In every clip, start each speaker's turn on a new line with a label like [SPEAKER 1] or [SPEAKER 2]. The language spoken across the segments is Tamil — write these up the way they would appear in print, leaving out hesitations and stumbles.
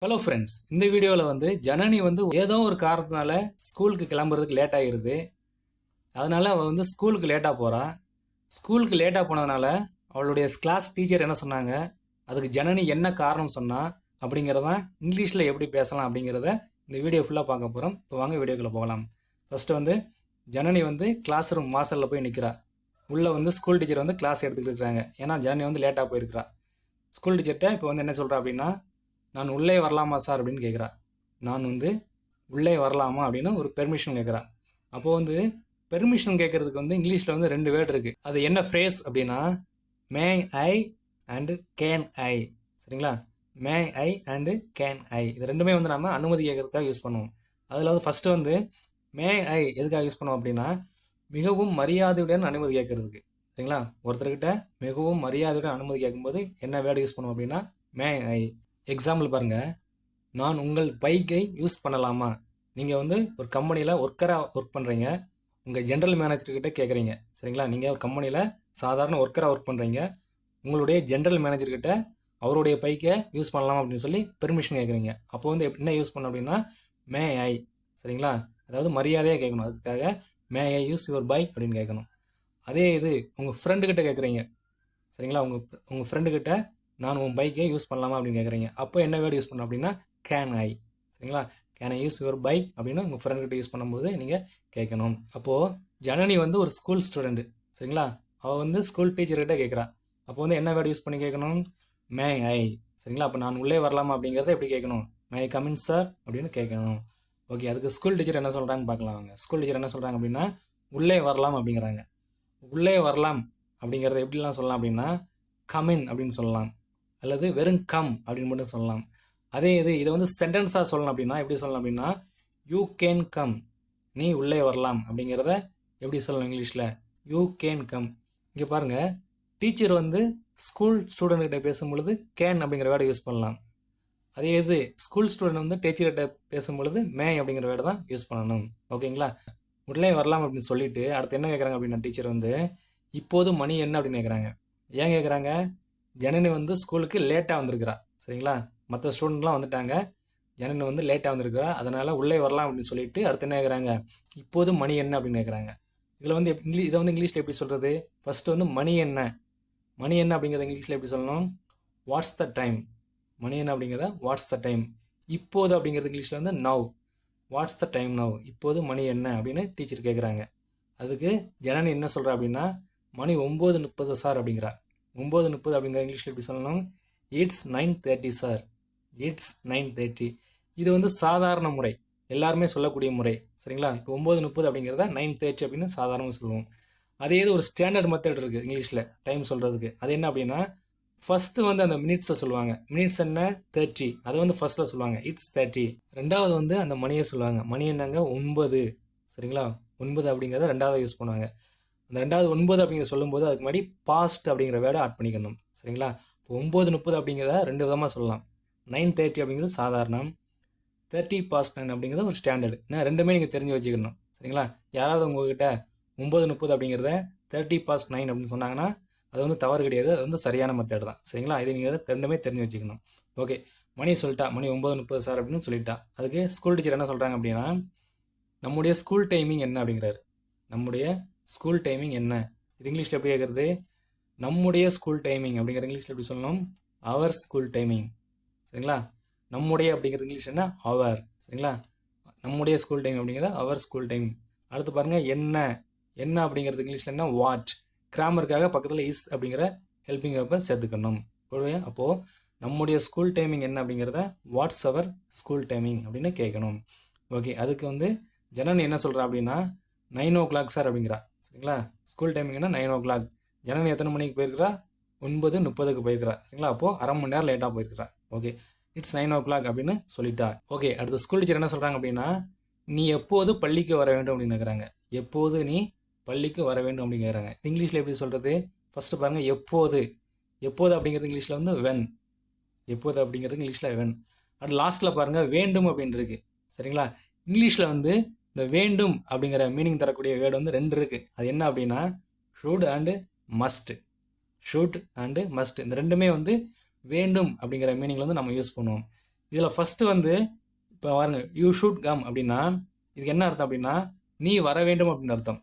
[SPEAKER 1] ஹலோ ஃப்ரெண்ட்ஸ், இந்த வீடியோவில் ஜனனி ஏதோ ஒரு காரணத்தினால ஸ்கூலுக்கு கிளம்புறதுக்கு லேட் ஆகிருது. அதனால் அவள் ஸ்கூலுக்கு லேட்டாக போகிறா. ஸ்கூலுக்கு லேட்டாக போனதுனால அவளுடைய கிளாஸ் டீச்சர் என்ன சொன்னாங்க, அதுக்கு ஜனனி என்ன காரணம் சொன்னா அப்படிங்கிறதான் இங்கிலீஷில் எப்படி பேசலாம் அப்படிங்கிறத இந்த வீடியோ ஃபுல்லாக பார்க்க போகிறோம். இப்போ வாங்க வீடியோக்குள்ளே போகலாம். ஃபஸ்ட்டு ஜனனி கிளாஸ் ரூம் வாசலில் போய் நிற்கிறா. உள்ளே ஸ்கூல் டீச்சர் கிளாஸ் எடுத்துக்கிட்டு இருக்கிறாங்க. ஏன்னா ஜனனி லேட்டாக போயிருக்கிறா. ஸ்கூல் டீச்சர்கிட்ட இப்போ என்ன சொல்கிறா அப்படின்னா, நான் உள்ளே வரலாமா சார் அப்படின்னு கேட்குறா. நான் உள்ளே வரலாமா அப்படின்னு ஒரு பெர்மிஷன் கேட்குறா. அப்போது பெர்மிஷன் கேட்குறதுக்கு இங்கிலீஷில் ரெண்டு வேர்டு இருக்குது. அது என்ன ஃப்ரேஸ் அப்படின்னா, மே ஐ அண்டு கேன் ஐ. சரிங்களா? மே ஐ அண்டு கேன் ஐ, இது ரெண்டுமே நம்ம அனுமதி கேட்கறதுக்காக யூஸ் பண்ணுவோம். அதில் ஃபஸ்ட்டு மே ஐ எதுக்காக யூஸ் பண்ணுவோம் அப்படின்னா, மிகவும் மரியாதையுடன் அனுமதி கேட்கறதுக்கு. சரிங்களா? ஒருத்தர்கிட்ட மிகவும் மரியாதையுடன் அனுமதி கேட்கும்போது என்ன வேர்டு யூஸ் பண்ணுவோம் அப்படின்னா, மே ஐ. எக்ஸாம்பிள் பாருங்கள், நான் உங்கள் பைக்கை யூஸ் பண்ணலாமா? நீங்கள் ஒரு கம்பெனியில் ஒர்க்கராக ஒர்க் பண்ணுறீங்க. உங்கள் ஜென்ரல் மேனேஜர்கிட்ட கேட்குறீங்க. சரிங்களா? நீங்கள் ஒரு கம்பெனியில் சாதாரண ஒர்க்கராக ஒர்க் பண்ணுறீங்க. உங்களுடைய ஜென்ரல் மேனேஜர்கிட்ட அவருடைய பைக்கை யூஸ் பண்ணலாமா அப்படின்னு சொல்லி பெர்மிஷன் கேட்குறீங்க. அப்போ என்ன யூஸ் பண்ணணும் அப்படின்னா, மே ஐ. சரிங்களா? அதாவது மரியாதையாக கேட்கணும். அதுக்காக மே ஐ யூஸ் யுவர் பைக் அப்படின்னு கேட்கணும். அதே இது உங்கள் ஃப்ரெண்டுக்கிட்ட கேட்குறீங்க. சரிங்களா? உங்கள் ஃப்ரெண்டுக்கிட்ட நான் உன் பைக்கை யூஸ் பண்ணலாமா அப்படின்னு கேட்குறீங்க. அப்போ என்ன வேர்டு யூஸ் பண்ணணும் அப்படின்னா, கேன் ஐ. சரிங்களா? Can I use your bike அப்படின்னு உங்கள் ஃப்ரெண்ட்கிட்ட யூஸ் பண்ணும்போது நீங்கள் கேட்கணும். அப்போது ஜனனி ஒரு ஸ்கூல் ஸ்டூடெண்ட்டு. சரிங்களா? அவள் ஸ்கூல் டீச்சர்கிட்ட கேட்குறா. அப்போ என்ன வேர்டு யூஸ் பண்ணி கேட்கணும்? மே ஐ. சரிங்களா? அப்போ நான் உள்ளே வரலாமா அப்படிங்கிறத எப்படி கேட்கணும்? மே ஐ கம் இன் சார் அப்படின்னு கேட்கணும். ஓகே, அதுக்கு ஸ்கூல் டீச்சர் என்ன சொல்கிறான்னு பார்க்கலாம். அவங்க ஸ்கூல் டீச்சர் என்ன சொல்கிறாங்க அப்படின்னா, உள்ளே வரலாம் அப்படிங்கிறாங்க. உள்ளே வரலாம் அப்படிங்கிறத எப்படிலாம் சொல்லலாம் அப்படின்னா, கமின் அப்படின்னு சொல்லலாம், அல்லது வெறும் கம் அப்படின்னு மட்டும் சொல்லலாம். அதே இதை சென்டென்ஸாக சொல்லணும் அப்படின்னா எப்படி சொல்லலாம் அப்படின்னா, யூ கேன் கம், நீ உள்ளே வரலாம் அப்படிங்கிறத எப்படி சொல்லணும் இங்கிலீஷில்? You can come. இங்கே பாருங்கள், டீச்சர் ஸ்கூல் ஸ்டூடெண்ட்கிட்ட பேசும்பொழுது கேன் அப்படிங்கிற வேர்டை யூஸ் பண்ணலாம். அதே ஸ்கூல் ஸ்டூடெண்ட் டீச்சர்கிட்ட பேசும்பொழுது மே அப்படிங்கிற வேர்டை தான் யூஸ் பண்ணணும். ஓகேங்களா? உள்ளே வரலாம் அப்படின்னு சொல்லிட்டு அடுத்து என்ன கேட்குறாங்க அப்படின்னா, டீச்சர் இப்போது மணி என்ன அப்படின்னு கேட்குறாங்க. ஏன் கேட்குறாங்க? ஜனனி ஸ்கூலுக்கு லேட்டாக வந்திருக்கிறா. சரிங்களா? மற்ற ஸ்டூடெண்ட்லாம் வந்துட்டாங்க, ஜனனி லேட்டாக வந்திருக்கிறா. அதனால் உள்ளே வரலாம் அப்படின்னு சொல்லிட்டு அடுத்து என்ன கேட்குறாங்க, இப்போது மணி என்ன அப்படின்னு கேட்குறாங்க. இதில் இதை இங்கிலீஷில் எப்படி சொல்கிறது? ஃபஸ்ட்டு மணி என்ன. மணி என்ன அப்படிங்கிறத இங்கிலீஷில் எப்படி சொல்லணும்? What's the time. மணி என்ன அப்படிங்கிறத வாட்ஸ் த டைம். இப்போது அப்படிங்கிறது இங்கிலீஷில் now. What's the time now. இப்போது மணி என்ன அப்படின்னு டீச்சர் கேட்குறாங்க. அதுக்கு ஜனனி என்ன சொல்கிறா அப்படின்னா, மணி 9:30 சார் அப்படிங்கிறா. 9:30 அப்படிங்கிற இங்கிலீஷில் எப்படி சொல்லணும்? It's 9:30 sir. இட்ஸ் 9:30. இது சாதாரண முறை, எல்லாருமே சொல்லக்கூடிய முறை. சரிங்களா? இப்போ 9:30 அப்படிங்கிறத 9:30 அப்படின்னு சாதாரணமாக சொல்லுவோம். அதே ஒரு ஸ்டாண்டர்ட் மெத்தட் இருக்குது இங்கிலீஷில் டைம் சொல்கிறதுக்கு. அது என்ன அப்படின்னா, ஃபஸ்ட்டு அந்த மினிட்ஸை சொல்லுவாங்க. மினிட்ஸ் என்ன? 30. அதை ஃபஸ்ட்டில் சொல்லுவாங்க, இட்ஸ் 30. ரெண்டாவது அந்த மணியை சொல்லுவாங்க. மணி என்னங்க? 9. சரிங்களா? 9 அப்படிங்கிறத ரெண்டாவது யூஸ் பண்ணுவாங்க. அந்த ரெண்டாவது 9 அப்படிங்கிற சொல்லும்போது அதுக்கு முன்னாடி பாஸ்ட் அப்படிங்கிற வேர்டை ஆட் பண்ணிக்கணும். சரிங்களா? இப்போ 9:30 அப்படிங்கிறத ரெண்டு விதமாக சொல்லலாம். 9:30 அப்படிங்கிறது சாதாரணம், 30 past 9 அப்படிங்கிறது ஒரு ஸ்டாண்டர்டு. ஏன்னா ரெண்டுமே நீங்கள் தெரிஞ்சு வச்சுக்கணும். சரிங்களா? யாராவது உங்கள்கிட்ட 9:30 அப்படிங்கிறத 30 past 9 அப்படின்னு சொன்னாங்கன்னா அது தவறு கிடையாது, அது சரியான மெத்தட் தான். சரிங்களா? இது நீங்கள் ரெண்டுமே தெரிஞ்சு வச்சுக்கணும். ஓகே, மணி சொல்லிட்டா, மணி 9:30 சார் அப்படின்னு சொல்லிட்டா. அதுக்கு ஸ்கூல் டீச்சர் என்ன சொல்கிறாங்க அப்படின்னா, நம்முடைய ஸ்கூல் டைமிங் என்ன அப்படிங்கிறாரு. நம்முடைய ஸ்கூல் டைமிங் என்ன? இது இங்கிலீஷில் எப்படி கேட்குறது? நம்முடைய ஸ்கூல் டைமிங் அப்படிங்கிற இங்கிலீஷில் எப்படி சொல்லணும்? அவர் ஸ்கூல் டைமிங். சரிங்களா? நம்முடைய அப்படிங்கிறது இங்கிலீஷ் என்ன? அவர். சரிங்களா? நம்முடைய ஸ்கூல் டைம் அப்படிங்கிறத அவர் ஸ்கூல் டைம். அடுத்து பாருங்கள், என்ன. என்ன அப்படிங்கிறது இங்கிலீஷில் என்ன? வாட். கிராமருக்காக பக்கத்தில் இஸ் அப்படிங்கிற ஹெல்பிங் வெர்பை சேர்த்துக்கணும். அப்போது நம்முடைய ஸ்கூல் டைமிங் என்ன அப்படிங்கிறத வாட்ஸ் அவர் ஸ்கூல் டைமிங் அப்படின்னு கேட்கணும். ஓகே, அதுக்கு ஜனனி என்ன சொல்கிறா அப்படின்னா, 9 o'clock சார் அப்படிங்கிறா. சரிங்களா? School டைமிங்னா 9 o'clock. ஜனனி எத்தனை மணிக்கு போயிருக்கிறா? 9:30 போயிருக்கிறா. சரிங்களா? அப்போது அரை மணி நேரம் லேட்டாக போயிருக்கிறா. ஓகே, இட்ஸ் 9 o'clock அப்படின்னு சொல்லிட்டா. ஓகே, அடுத்த ஸ்கூல் டீச்சர் என்ன சொல்கிறாங்க அப்படின்னா, நீ எப்போது பள்ளிக்கு வர வேண்டும் அப்படின்னு கேட்குறாங்க. எப்போது நீ பள்ளிக்கு வர வேண்டும் அப்படின்னு கேட்குறாங்க. இங்கிலீஷில் எப்படி சொல்கிறது? ஃபஸ்ட்டு பாருங்கள், எப்போது. எப்போது அப்படிங்கிறது இங்கிலீஷில் வென். எப்போது அப்படிங்கிறது இங்கிலீஷில் வென். அடுத்து லாஸ்ட்டில் பாருங்கள், வேண்டும் அப்படின்னு இருக்குது. சரிங்களா? இங்கிலீஷில் இந்த வேண்டும் அப்படிங்கிற மீனிங் தரக்கூடிய வேர்டு ரெண்டு இருக்குது. அது என்ன அப்படின்னா, should and must. Should and must, இந்த ரெண்டுமே வேண்டும் அப்படிங்கிற மீனிங்கில் நம்ம யூஸ் பண்ணுவோம். இதில் ஃபஸ்ட்டு வந்து இப்போ பாருங்க, யூ ஷுட் கம் அப்படின்னா இதுக்கு என்ன அர்த்தம் அப்படின்னா நீ வர வேண்டும் அப்படின்னு அர்த்தம்.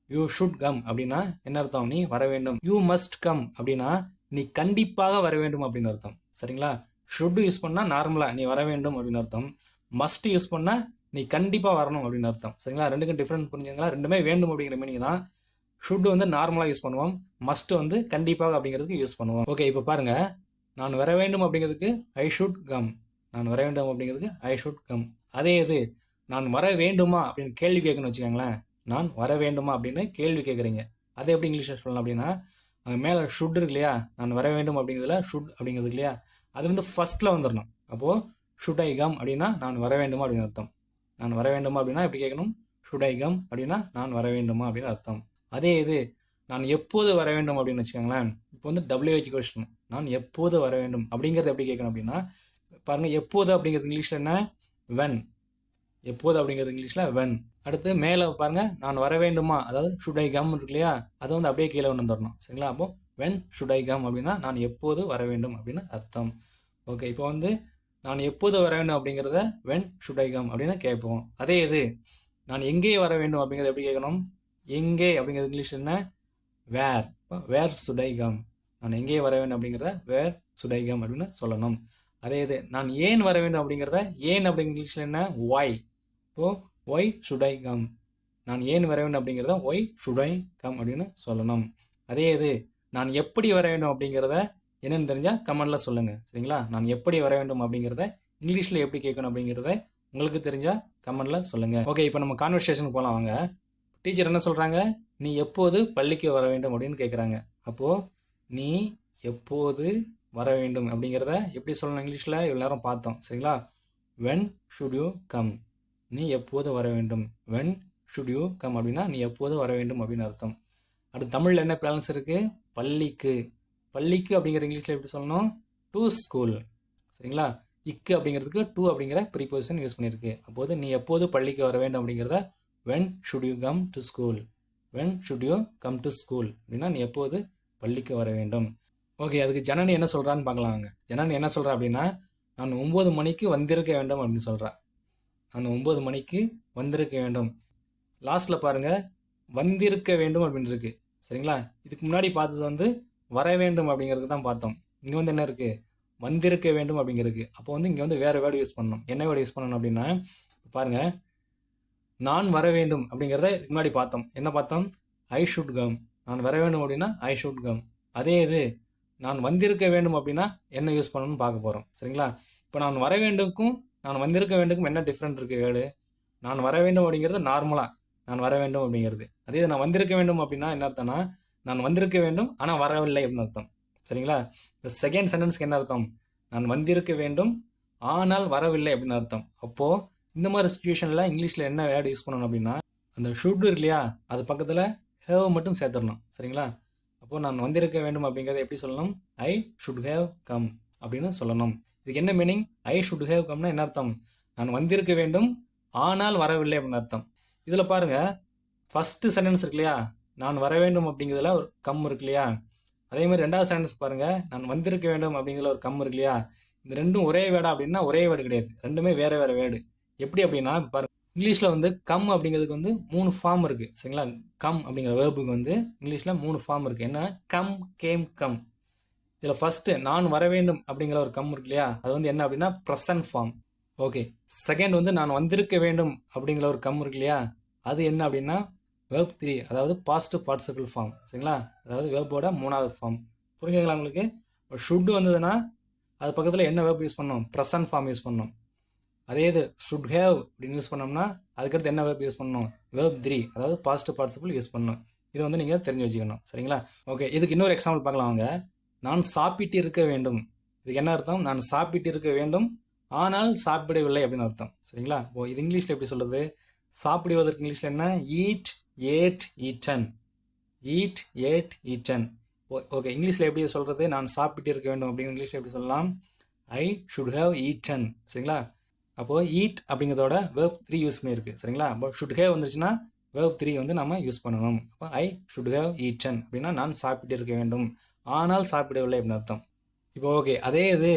[SPEAKER 1] யூ ஷுட் கம் அப்படின்னா என்ன அர்த்தம்? நீ வர வேண்டும். யூ மஸ்ட் கம் அப்படின்னா நீ கண்டிப்பாக வர வேண்டும் அப்படின்னு அர்த்தம். சரிங்களா? ஷுட் யூஸ் பண்ணால் நார்மலாக நீ வர வேண்டும் அப்படின்னு அர்த்தம். மஸ்ட் யூஸ் பண்ணால் நீ கண்டிப்பாக வரணும் அப்படின்னு அர்த்தம். சரிங்களா? ரெண்டுக்கும் டிஃப்ரெண்ட் புரிஞ்சுங்களா? ரெண்டுமே வேண்டும் அப்படிங்கிற மீனிங் தான். ஷுட் வந்து நார்மலாக யூஸ் பண்ணுவோம், மஸ்ட் வந்து கண்டிப்பாக அப்படிங்கிறதுக்கு யூஸ் பண்ணுவோம். ஓகே, இப்போ பாருங்கள், நான் வர வேண்டும் அப்படிங்கிறதுக்கு ஐ ஷுட் கம். நான் வர வேண்டும் அப்படிங்கிறதுக்கு ஐ ஷுட் கம். அதே இது நான் வர வேண்டுமா அப்படின்னு கேள்வி கேட்கணும்னு வச்சுக்கோங்களேன். நான் வர வேண்டுமா அப்படின்னு கேள்வி கேட்குறீங்க. அதை எப்படி இங்கிலீஷில் சொல்லலாம் அப்படின்னா, அங்கே மேலே ஷுட் இருக்கு இல்லையா, நான் வர வேண்டும் அப்படிங்கிறதுல ஷுட் அப்படிங்கிறது இல்லையா, அது வந்து ஃபஸ்ட்டில் வந்துடணும். அப்போது ஷுட் ஐ கம் அப்படின்னா நான் வர வேண்டுமா அப்படின்னு அர்த்தம். நான் வர வேண்டுமா அப்படின்னா எப்படி கேட்கணும்? ஷுட் ஐ கம் அப்படின்னா நான் வர வேண்டுமா அப்படின்னு அர்த்தம். அதே இது நான் எப்போது வர வேண்டும் அப்படின்னு வச்சுக்கோங்களேன். இப்போ வந்து WH கொஸ்டின், நான் எப்போது வர வேண்டும் அப்படிங்கிறது எப்படி கேட்கணும் அப்படின்னா, பாருங்கள், எப்போது அப்படிங்கிறது இங்கிலீஷில் என்ன? வென். எப்போது அப்படிங்கிறது இங்கிலீஷில் வென். அடுத்து மேலே பாருங்கள், நான் வர வேண்டுமா, அதாவது ஷுட் ஐ கம் இருக்கு இல்லையா, அதை வந்து அப்படியே கீழே கொண்டு வந்துடணும். சரிங்களா? அப்போது வென் ஷுட் ஐ கம் அப்படின்னா நான் எப்போது வர வேண்டும் அப்படின்னு அர்த்தம். ஓகே, இப்போ வந்து நான் எப்போது வர வேண்டும் அப்படிங்கிறத வென் ஷுட் ஐ கம் அப்படின்னு கேட்போம். அதே இது நான் எங்கே வர வேண்டும் அப்படிங்கிறத எப்படி கேட்கணும்? எங்கே அப்படிங்கிறது இங்கிலீஷ் என்ன? Where. Where should I come. நான் எங்கே வர வேண்டும் அப்படிங்கிறத வேர் ஷுட் ஐ கம் அப்படின்னு சொல்லணும். அதே இது நான் ஏன் வர வேண்டும் அப்படிங்கிறத ஏன் அப்படிங்கிற இங்கிலீஷில் என்ன? ஒய். இப்போது ஒய் ஷுட் ஐ கம். நான் ஏன் வர வேண்டும் அப்படிங்கிறத ஒய் ஷுட் ஐ கம் அப்படின்னு சொல்லணும். அதே இது நான் எப்படி வர வேண்டும் அப்படிங்கிறத என்னென்னு தெரிஞ்சால் கமெண்டில் சொல்லுங்கள். சரிங்களா? நான் எப்படி வர வேண்டும் அப்படிங்கிறத இங்கிலீஷில் எப்படி கேட்கணும் அப்படிங்கிறத உங்களுக்கு தெரிஞ்சால் கமெண்டில் சொல்லுங்கள். ஓகே, இப்போ நம்ம கான்வர்சேஷனுக்கு போகலாம் வாங்க. டீச்சர் என்ன சொல்கிறாங்க? நீ எப்போது பள்ளிக்கு வர வேண்டும் அப்படின்னு கேட்குறாங்க. அப்போது நீ எப்போது வர வேண்டும் அப்படிங்கிறத எப்படி சொல்லணும் இங்கிலீஷில்? இவ்வளோ நேரம் பார்த்தோம். சரிங்களா? When should you come. நீ எப்போது வர வேண்டும். வென் ஷுட் யூ கம் அப்படின்னா நீ எப்போது வர வேண்டும் அப்படின்னு அர்த்தம். அடுத்து தமிழில் என்ன பேலன்ஸ் இருக்குது? பள்ளிக்கு. பள்ளிக்கு அப்படிங்கிற இங்கிலீஷில் எப்படி சொல்லணும்? To school. சரிங்களா? இக்கு அப்படிங்கிறதுக்கு டு அப்படிங்கிற ப்ரீபொசிஷன் யூஸ் பண்ணியிருக்கு. அப்போது நீ எப்போது பள்ளிக்கு வர வேண்டும் அப்படிங்கிறத when should you come to school. When should you come to school அப்படின்னா நீ எப்போது பள்ளிக்கு வர வேண்டும். ஓகே, அதுக்கு ஜனனி என்ன சொல்கிறான்னு பார்க்கலாங்க. ஜனனி என்ன சொல்கிறா அப்படின்னா, நான் 9 மணிக்கு வந்திருக்க வேண்டும் அப்படின்னு சொல்கிறா. நான் 9 மணிக்கு வந்திருக்க வேண்டும். லாஸ்ட்டில் பாருங்கள், வந்திருக்க வேண்டும் அப்படின்னு இருக்கு. சரிங்களா? இதுக்கு முன்னாடி பார்த்தது வந்து வர வேண்டும் அப்படிங்கிறது தான் பார்த்தோம். இங்கே வந்து என்ன இருக்குது? வந்திருக்க வேண்டும் அப்படிங்கிறது. அப்போ வந்து இங்கே வந்து வேறு வேர்டு யூஸ் பண்ணணும். என்ன வேர்டு யூஸ் பண்ணணும் அப்படின்னா, பாருங்கள், நான் வர வேண்டும் அப்படிங்கிறத இதுக்கு முன்னாடி பார்த்தோம். என்ன பார்த்தோம்? I should come. நான் வர வேண்டும் அப்படின்னா ஐ ஷுட் கம். அதே இது நான் வந்திருக்க வேண்டும் அப்படின்னா என்ன யூஸ் பண்ணணும்னு பார்க்க போகிறோம். சரிங்களா? இப்போ நான் வர வேண்டும்க்கும் நான் வந்திருக்க வேண்டுக்கும் என்ன டிஃப்ரெண்ட் இருக்குது வேர்டு? நான் வர வேண்டும் அப்படிங்கிறது நார்மலாக நான் வர வேண்டும் அப்படிங்கிறது. அதே நான் வந்திருக்க வேண்டும் அப்படின்னா என்ன அர்த்தம்னா, நான் வந்திருக்க வேண்டும் ஆனால் வரவில்லை அப்படின்னு அர்த்தம். சரிங்களா? இப்போ செகண்ட் சென்டென்ஸ்க்கு என்ன அர்த்தம்? நான் வந்திருக்க வேண்டும் ஆனால் வரவில்லை அப்படின்னு அர்த்தம். அப்போது இந்த மாதிரி சுச்சுவேஷனில் இங்கிலீஷில் என்ன வேர்டு யூஸ் பண்ணணும் அப்படின்னா, அந்த ஷுட் இருக்கு இல்லையா, அது பக்கத்தில் ஹேவ் மட்டும் சேர்த்துடணும். சரிங்களா? அப்போது நான் வந்திருக்க வேண்டும் அப்படிங்கிறத எப்படி சொல்லணும்? ஐ ஷுட் ஹேவ் கம் அப்படின்னு சொல்லணும். இதுக்கு என்ன மீனிங்? ஐ ஷுட் ஹேவ் கம்னா என்ன அர்த்தம்? நான் வந்திருக்க வேண்டும் ஆனால் வரவில்லை அப்படின்னு அர்த்தம். இதில் பாருங்கள், ஃபஸ்ட்டு சென்டென்ஸ் இருக்கு இல்லையா, நான் வர வேண்டும் அப்படிங்கிறதுல ஒரு கம் இருக்கு இல்லையா, அதே மாதிரி ரெண்டாவது சென்டென்ஸ் பாருங்கள், நான் வந்திருக்க வேண்டும் அப்படிங்கிறதுல ஒரு கம் இருக்கு இல்லையா. இந்த ரெண்டும் ஒரே வேர்டா அப்படின்னா ஒரே வேர்டு கிடையாது, ரெண்டுமே வேறு வேறு வேர்டு. எப்படி அப்படின்னா பாருங்கள், இங்கிலீஷில் வந்து கம் அப்படிங்கிறதுக்கு வந்து 3 ஃபார்ம் இருக்குது. சரிங்களா? கம் அப்படிங்கிற வேர்புக்கு வந்து இங்கிலீஷில் 3 ஃபார்ம் இருக்குது. என்ன? Come, game, come. இதில் ஃபஸ்ட்டு நான் வர வேண்டும் அப்படிங்கிற ஒரு கம் இருக்கு இல்லையா, அது வந்து என்ன அப்படின்னா ப்ரெசன்ட் ஃபார்ம். ஓகே, செகண்ட் வந்து நான் வந்திருக்க வேண்டும் அப்படிங்கிற ஒரு கம் இருக்கு இல்லையா, அது என்ன அப்படின்னா வேர்ப் 3, அதாவது பாசிட்டிவ் பார்ட்டிசிபிள் ஃபார்ம். சரிங்களா? அதாவது வேர்போட 3வது ஃபார்ம். புரிஞ்சுங்களா உங்களுக்கு? ஷுட் வந்ததுன்னா அது பக்கத்தில் என்ன வேர்ப் யூஸ் பண்ணணும்? ப்ரெசன்ட் ஃபார்ம் யூஸ் பண்ணணும். அதே இது ஷுட் ஹேவ் அப்படின்னு யூஸ் பண்ணோம்னா அதுக்கடுத்து என்ன வேர்ப் யூஸ் பண்ணணும்? வேர்ப் 3, அதாவது பாசிட்டிவ் பார்ட்டிசிபிள் யூஸ் பண்ணணும். இது வந்து நீங்கள் தெரிஞ்சு வச்சுக்கணும். சரிங்களா? ஓகே, இதுக்கு இன்னொரு எக்ஸாம்பிள் பார்க்கலாம் வாங்க. நான் சாப்பிட்டு இருக்க வேண்டும். இதுக்கு என்ன அர்த்தம்? நான் சாப்பிட்டு இருக்க வேண்டும் ஆனால் சாப்பிடவில்லை அப்படின்னு அர்த்தம். சரிங்களா? இது இங்கிலீஷில் எப்படி சொல்கிறது? சாப்பிடுவதற்கு இங்கிலீஷில் என்ன? Eat, ate, eaten. Eat, ate, eaten. Okay, இங்கிலீஷில் எப்படி சொல்கிறது? நான் சாப்பிட்டு இருக்க வேண்டும் அப்படின்னு இங்கிலீஷில் எப்படி சொல்லலாம்? I should have eaten. சரிங்களா? அப்போது ஈட் அப்படிங்கிறதோட வேர்ப் 3 யூஸ் பண்ணியிருக்கு. சரிங்களா? அப்போ ஷுட் ஹேவ் வந்துச்சுன்னா வேர்ப் 3 வந்து நம்ம யூஸ் பண்ணணும். அப்போ ஐ ஷுட் ஹேவ் ஈட்டன் அப்படின்னா நான் சாப்பிட்டு இருக்க வேண்டும் ஆனால் சாப்பிடவில்லை அப்படின்னு அர்த்தம். இப்போ ஓகே, அதே இது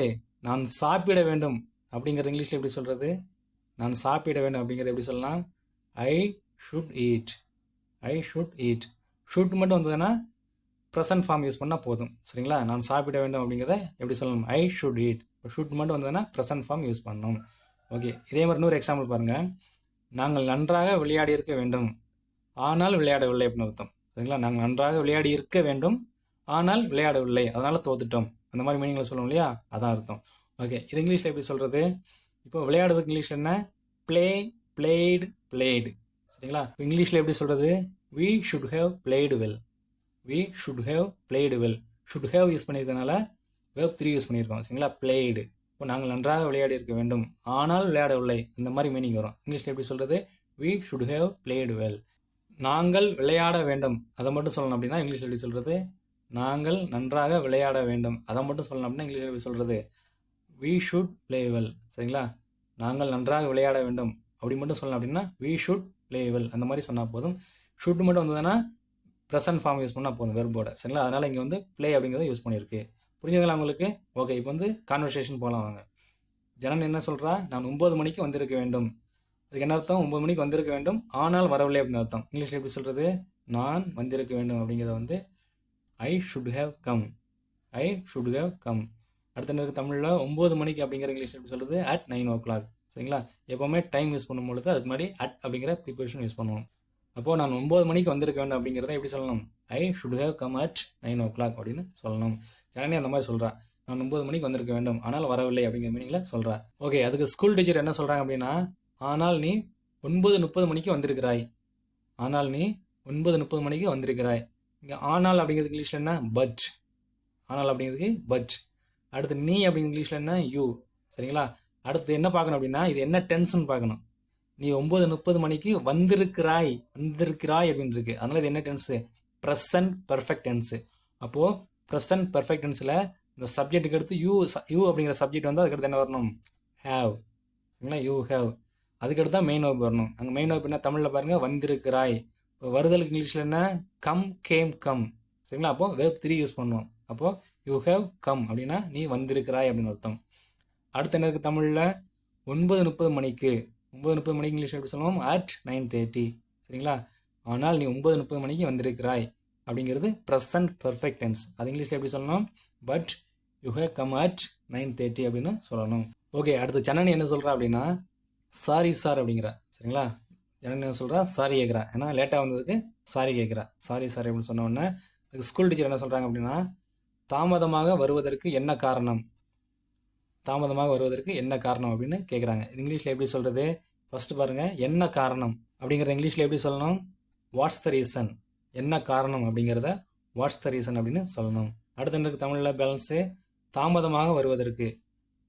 [SPEAKER 1] நான் சாப்பிட வேண்டும் அப்படிங்கிறது இங்கிலீஷில் எப்படி சொல்கிறது? நான் சாப்பிட வேண்டும் அப்படிங்கிறது எப்படி சொல்லலாம்? I should eat. I should eat. Should மட்டும் வந்ததுன்னா ப்ரெசன்ட் ஃபார்ம் யூஸ் பண்ணால் போதும். சரிங்களா? நான் சாப்பிட வேண்டும் அப்படிங்கிறத எப்படி சொல்லணும்? I should eat. இப்போ ஷுட் மட்டும் வந்ததுன்னா ப்ரெசன்ட் ஃபார்ம் யூஸ் பண்ணணும். ஓகே, இதே மாதிரி இன்னொரு எக்ஸாம்பிள் பாருங்கள். நாங்கள் நன்றாக விளையாடி இருக்க வேண்டும், ஆனால் விளையாடவில்லை அப்படின்னு அர்த்தம். சரிங்களா? நாங்கள் நன்றாக விளையாடி இருக்க வேண்டும், ஆனால் விளையாடவில்லை, அதனால் தோத்துட்டோம். அந்த மாதிரி மீனிங்கில் சொல்லுவோம் இல்லையா? அதான் அர்த்தம். ஓகே, இது இங்கிலீஷில் எப்படி சொல்கிறது? இப்போ விளையாடுறதுக்கு இங்கிலீஷ் என்ன? Play, played, played. சரிங்களா? இப்போ இங்கிலீஷில் எப்படி சொல்கிறது? We should have played well. We should have played well. Should have use பண்ணியிருக்கனால வேர்ப் 3 யூஸ் பண்ணியிருக்கோம். சரிங்களா? பிளேடு. இப்போ நாங்கள் நன்றாக விளையாடி இருக்க வேண்டும், ஆனால் விளையாடவில்லை, இந்த மாதிரி மீனிங் வரும். இங்கிலீஷில் எப்படி சொல்கிறது? We should have played well. நாங்கள் விளையாட வேண்டும், அதை மட்டும் சொல்லணும் அப்படின்னா இங்கிலீஷில் எப்படி சொல்கிறது? நாங்கள் நன்றாக விளையாட வேண்டும், அதை மட்டும் சொல்லணும் அப்படின்னா இங்கிலீஷில் எப்படி சொல்கிறது? We should play well. சரிங்களா? நாங்கள் நன்றாக விளையாட வேண்டும் அப்படி மட்டும் சொல்லணும் அப்படின்னா வி ஷுட் ப்ளே வெல், அந்த மாதிரி சொன்னால் போதும். ஷுட் மட்டும் வந்ததுன்னா ப்ரெசன்ட் ஃபார்ம் யூஸ் பண்ணால் போதும் வெர்போட. சரிங்களா? அதனால் இங்கே வந்து ப்ளே அப்படிங்கிறத யூஸ் பண்ணியிருக்கு. புரிஞ்சுங்களா உங்களுக்கு? ஓகே, இப்போ வந்து கான்வர்சேஷன் போகலாம் வாங்க. ஜனன் என்ன சொல்கிறா? நான் 9 மணிக்கு வந்திருக்க வேண்டும். அதுக்கு என்ன அர்த்தம்? 9 மணிக்கு வந்திருக்க வேண்டும், ஆனால் வரவில்லை அப்படின்னு அர்த்தம். இங்கிலீஷில் எப்படி சொல்கிறது? நான் வந்திருக்க வேண்டும் அப்படிங்கிறத வந்து I should have come. I should have come. அடுத்த நேரம் தமிழில் 9 மணிக்கு அப்படிங்கிற இங்கிலீஷ் எப்படி சொல்கிறது? At 9 o'clock. சரிங்களா? எப்போவுமே டைம் யூஸ் பண்ணும்பொழுது அதுக்கு முன்னாடி அட் அப்படிங்கிற ப்ரிப்போசிஷன் யூஸ் பண்ணுவோம். அப்போது நான் 9 மணிக்கு வந்திருக்க வேண்டும் அப்படிங்கிறத எப்படி சொல்லணும்? I should have come at 9 o'clock அப்படின்னு சொல்லணும். ஜனனி அந்த மாதிரி சொல்கிறா. நான் 9 மணிக்கு வந்திருக்க வேண்டும், ஆனால் வரவில்லை அப்படிங்கிற மீனிங்கில் சொல்கிறா. ஓகே, அதுக்கு ஸ்கூல் டீச்சர் என்ன சொல்கிறாங்க அப்படின்னா, ஆனால் நீ 9:30 மணிக்கு வந்திருக்கிறாய். ஆனால் நீ 9:30 மணிக்கு வந்திருக்கிறாய். இங்கே ஆனால் அப்படிங்கிறது இங்கிலீஷில் என்ன? பட். ஆனால் அப்படிங்கிறதுக்கு பட். அடுத்து நீ அப்படிங்கிற இங்கிலீஷில் என்ன? யூ. சரிங்களா? அடுத்து என்ன பார்க்கணும் அப்படின்னா, இது என்ன டென்ஸ்ன்னு பார்க்கணும். நீ 9:30 மணிக்கு வந்திருக்கிறாய் அப்படின்னு இருக்கு. அதனால் இது என்ன டென்ஸு? Present perfect tens. அப்போது ப்ரெசன்ட் பெர்ஃபெக்ட் டென்ஸில் இந்த சப்ஜெக்ட்டுக்கு அடுத்து யூ அப்படிங்கிற சப்ஜெக்ட் வந்து அதுக்கடுத்து என்ன வரணும்? ஹேவ். சரிங்களா? You have. அதுக்கடுத்து தான் மெயின் வேர்ப் வரணும். அங்கே மெயின் வேர்ப் என்ன? தமிழில் பாருங்கள், வந்திருக்கிறாய். இப்போ வருதலுக்கு இங்கிலீஷில் என்ன? Come, game, come. சரிங்களா? அப்போது வேர்ப் 3 யூஸ் பண்ணுவோம். அப்போது யூ ஹேவ் கம் அப்படின்னா நீ வந்திருக்கிறாய் அப்படின்னு அர்த்தம். அடுத்த என்ன இருக்குது தமிழில்? 9:30 மணிக்கு. 9:30 மணிக்கு இங்கிலீஷ் எப்படி சொல்லுவோம்? அட் 9:30. சரிங்களா? ஆனால் நீ 9:30 மணிக்கு வந்திருக்கிறாய் அப்படிங்கிறது ப்ரெசன்ட் பெர்ஃபெக்ட் டென்ஸ். அது இங்கிலீஷில் எப்படி சொல்லணும்? But you have come at 9:30 அப்படின்னு சொல்லணும். ஓகே, அடுத்து ஜனனி என்ன சொல்கிறா அப்படின்னா, சாரி சார் அப்படிங்கிறா. சரிங்களா? ஜனனி என்ன சொல்கிறா? சாரி கேட்குறா. ஏன்னா லேட்டாக வந்ததுக்கு சாரி கேட்குறா. சாரி சார் அப்படின்னு சொன்ன உடனே அதுக்கு ஸ்கூல் டீச்சர் என்ன சொல்கிறாங்க அப்படின்னா, தாமதமாக வருவதற்கு என்ன காரணம்? தாமதமாக வருவதற்கு என்ன காரணம் அப்படின்னு கேட்குறாங்க. இது இங்கிலீஷில் எப்படி சொல்கிறது? ஃபஸ்ட்டு பாருங்கள், என்ன காரணம் அப்படிங்கிறத இங்கிலீஷில் எப்படி சொல்லணும்? What's the reason. என்ன காரணம் அப்படிங்கிறத வாட்ஸ் த ரீசன் அப்படின்னு சொல்லணும். அடுத்த எனக்கு தமிழில் பேலன்ஸு தாமதமாக வருவதற்கு.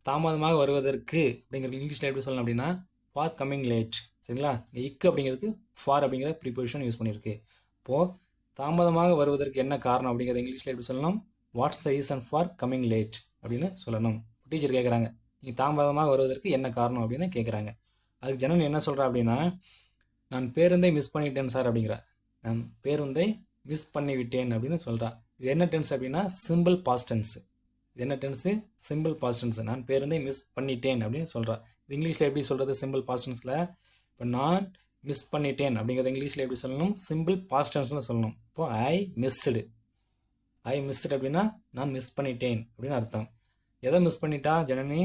[SPEAKER 1] தாமதமாக வருவதற்கு அப்படிங்கிறது இங்கிலீஷில் எப்படி சொல்லணும் அப்படின்னா ஃபார் கம்மிங் லேட். சரிங்களா? இங்கே இக்கு அப்படிங்கிறதுக்கு ஃபார் அப்படிங்கிற ப்ரிப்போசிஷன் யூஸ் பண்ணியிருக்கு. இப்போது தாமதமாக வருவதற்கு என்ன காரணம் அப்படிங்கிறத இங்கிலீஷில் எப்படி சொல்லணும்? What's the reason for coming late அப்படின்னு சொல்லணும். டீச்சர் கேட்குறாங்க, நீங்கள் தாமதமாக வருவதற்கு என்ன காரணம் அப்படின்னு கேட்குறாங்க. அதுக்கு ஜனனி என்ன சொல்கிறா அப்படின்னா, நான் பேருந்தை மிஸ் பண்ணிவிட்டேன் சார் அப்படிங்கிற. நான் பேருந்தை மிஸ் பண்ணிவிட்டேன் அப்படின்னு சொல்கிறா. இது என்ன டென்ஸ் அப்படின்னா சிம்பிள் பாஸ்ட் டென்ஸு. இது என்ன டென்ஸு? Simple past tens. நான் பேருந்தை மிஸ் பண்ணிட்டேன் அப்படின்னு சொல்கிறா. இது இங்கிலீஷில் எப்படி சொல்கிறது? சிம்பிள் பாஸ்ட் டென்ஸில் இப்போ நான் மிஸ் பண்ணிட்டேன் அப்படிங்கிறத இங்கிலீஷில் எப்படி சொல்லணும்? சிம்பிள் பாஸ்ட் டென்ஸ்னு சொல்லணும். இப்போது ஐ மிஸ்டு. ஐ மிஸ்டு அப்படின்னா நான் மிஸ் பண்ணிட்டேன் அப்படின்னு அர்த்தம். எதை மிஸ் பண்ணிட்டா ஜனனி?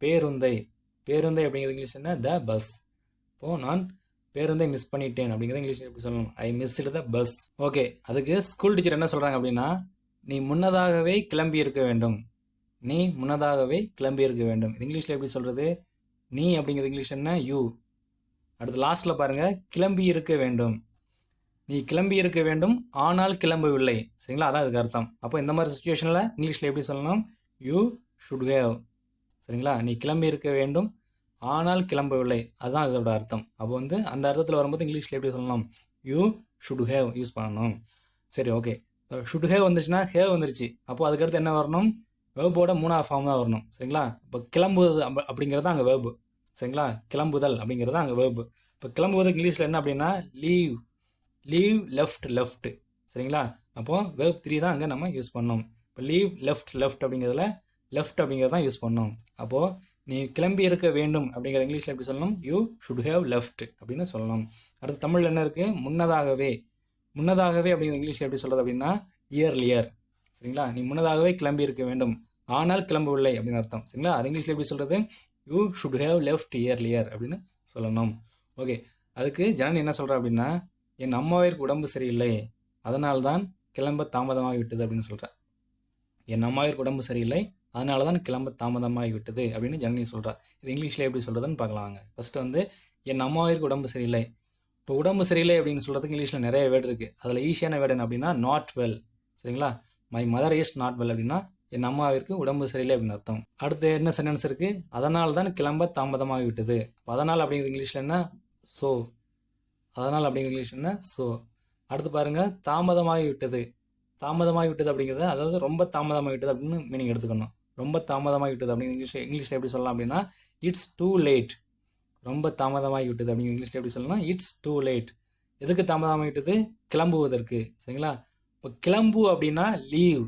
[SPEAKER 1] பேருந்தை. பேருந்தை அப்படிங்கிறது இங்கிலீஷ் என்ன? The bus. இப்போது நான் பேருந்தை மிஸ் பண்ணிட்டேன் அப்படிங்கிறது இங்கிலீஷில் எப்படி சொல்லணும்? ஐ மிஸ்டு த பஸ். ஓகே, அதுக்கு ஸ்கூல் டீச்சர் என்ன சொல்கிறாங்க அப்படின்னா, நீ முன்னதாகவே கிளம்பி இருக்க வேண்டும். நீ முன்னதாகவே கிளம்பி இருக்க வேண்டும். இது இங்கிலீஷில் எப்படி சொல்கிறது? நீ அப்படிங்கிறது இங்கிலீஷ் என்ன? யூ. அடுத்து லாஸ்ட்டில் பாருங்கள், கிளம்பி இருக்க வேண்டும். நீ கிளம்பி இருக்க வேண்டும், ஆனால் கிளம்பவில்லை. சரிங்களா? அதான் அதுக்கு அர்த்தம். அப்போ இந்த மாதிரி சுச்சுவேஷனில் இங்கிலீஷில் எப்படி சொல்லணும்? You should have. சரிங்களா? நீ கிளம்பி இருக்க வேண்டும், ஆனால் கிளம்பவில்லை. அதுதான் இதோட அர்த்தம். அப்போ வந்து அந்த அர்த்தத்தில் வரும்போது இங்கிலீஷில் எப்படி சொல்லணும்? யூ ஷுட் ஹேவ் யூஸ் பண்ணணும். சரி, ஓகே. ஷுட் ஹேவ் வந்துச்சுன்னா ஹேவ் வந்துருச்சு. அப்போது அதுக்கடுத்து என்ன வரணும்? வேர்போட 3ஆவது ஃபார்ம் தான் வரணும். சரிங்களா? இப்போ கிளம்புவது அப்படிங்கிறது அங்கே வேர்பு. சரிங்களா? கிளம்புதல் அப்படிங்கிறது அங்கே வேர்பு. இப்போ கிளம்புவதுக்கு இங்கிலீஷில் என்ன அப்படின்னா லீவ். Leave, left. சரிங்களா? அப்போது வேர்ப் 3 தான் அங்கே நம்ம யூஸ் பண்ணோம். இப்போ லீவ், லெஃப்ட் அப்படிங்கிறதுல லெஃப்ட் அப்படிங்கிறது தான் யூஸ் பண்ணோம். அப்போது நீ கிளம்பி இருக்க வேண்டும் அப்படிங்கிற இங்கிலீஷில் எப்படி சொல்லணும்? யூ ஷுட் ஹேவ் லெஃப்ட் அப்படின்னு சொல்லணும். அடுத்து தமிழில் என்ன இருக்குது? முன்னதாகவே. முன்னதாகவே அப்படிங்கிற இங்கிலீஷில் எப்படி சொல்கிறது அப்படின்னா இயர்லியர். சரிங்களா? நீ முன்னதாகவே கிளம்பி இருக்க வேண்டும், ஆனால் கிளம்பவில்லை அப்படின்னு அர்த்தம். சரிங்களா? அது இங்கிலீஷில் எப்படி சொல்கிறது? You should have left earlier அப்படின்னு சொல்லணும். ஓகே, அதுக்கு ஜனனி என்ன சொல்கிறா அப்படின்னா, என் அம்மாவிற்கு உடம்பு சரியில்லை, அதனால்தான் கிளம்ப தாமதமாகி விட்டது அப்படின்னு சொல்கிறா. என் அம்மாவிற்கு உடம்பு சரியில்லை, அதனால தான் கிளம்ப தாமதமாகி விட்டது அப்படின்னு ஜனனி சொல்கிறா. இது இங்கிலீஷில் எப்படி சொல்கிறதுன்னு பார்க்கலாம். ஃபஸ்ட்டு வந்து என் அம்மாவிற்கு உடம்பு சரியில்லை. இப்போ உடம்பு சரியில்லை அப்படின்னு சொல்கிறதுக்கு இங்கிலீஷில் நிறைய வேர்டு இருக்குது. அதில் ஈஸியான வேர்டு என்ன அப்படின்னா நாட் வெல். சரிங்களா? My mother is not well அப்படின்னா என் அம்மாவிற்கு உடம்பு சரியில்லை அப்படின்னு அர்த்தம். அடுத்து என்ன சென்டென்ஸ் இருக்குது? அதனால் தான் கிளம்ப தாமதமாகி விட்டது. அதனால் அப்படிங்கிறது இங்கிலீஷில் என்ன? ஸோ. அதனால் அப்படிங்கிற இங்கிலீஷ் என்ன? ஸோ. அடுத்து பாருங்கள், தாமதமாகி விட்டது. தாமதமாகி விட்டது அப்படிங்கிறது அதாவது ரொம்ப தாமதமாகி விட்டது அப்படின்னு மீனிங் எடுத்துக்கணும். ரொம்ப தாமதமாகி விட்டது அப்படிங்கிற இங்கிலீஷில் எப்படி சொல்லலாம் அப்படின்னா இட்ஸ் டூ லேட். ரொம்ப தாமதமாகி விட்டது அப்படிங்கிற இங்கிலீஷில் எப்படி சொல்லலாம்? It's too late. எதுக்கு தாமதமாகி விட்டது? கிளம்புவதற்கு. சரிங்களா? இப்போ கிளம்பு அப்படின்னா லீவ்.